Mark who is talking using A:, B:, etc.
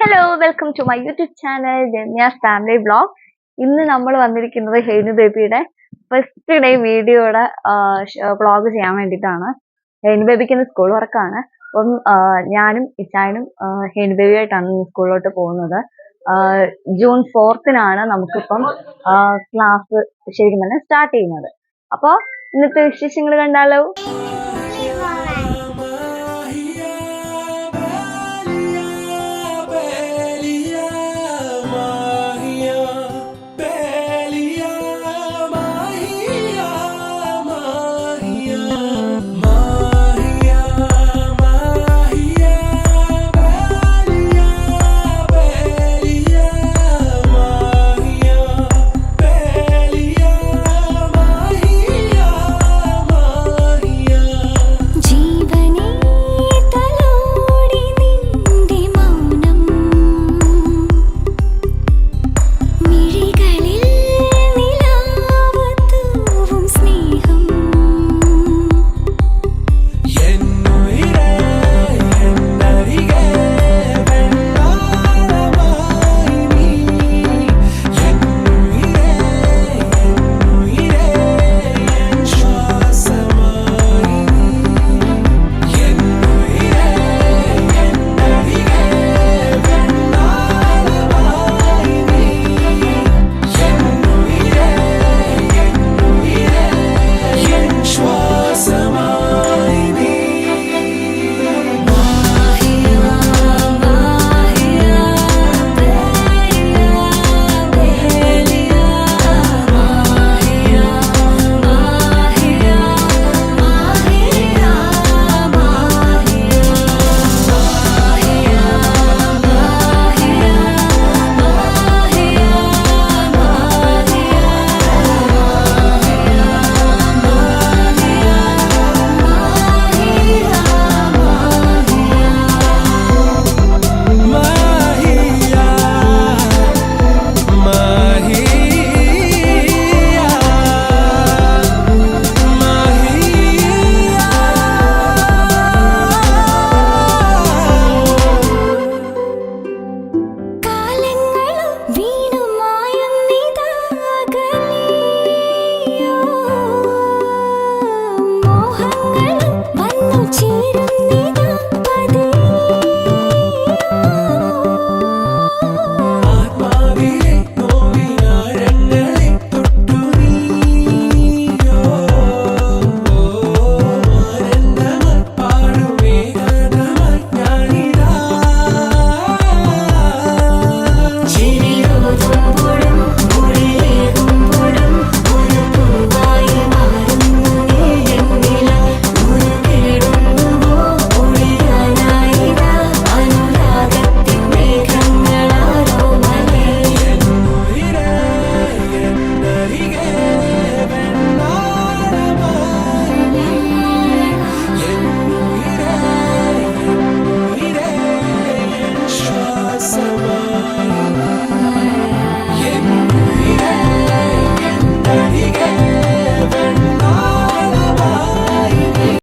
A: Hello welcome to my YouTube channel Ramya's family vlog. ഇന്ന് നമ്മൾ വന്നിരിക്കുന്നത് ഹെയ്നു ബേബിയുടെ ഫസ്റ്റ് ഡേ വീഡിയോയുടെ വ്ളോഗ് ചെയ്യാൻ വേണ്ടിയിട്ടാണ്. ഹെയ്നു ബേബിക്ക് ഇന്ന് സ്കൂൾ വർക്കാണ്. അപ്പം ഞാനും ഇച്ചായനും ഹെയ്നു ബേബിയായിട്ടാണ് സ്കൂളിലോട്ട് പോകുന്നത്. ജൂൺ 4th നമുക്കിപ്പം ക്ലാസ് ശരിക്കും തന്നെ സ്റ്റാർട്ട് ചെയ്യുന്നത്. അപ്പോൾ ഇന്നത്തെ വിശേഷങ്ങൾ കണ്ടാലോ.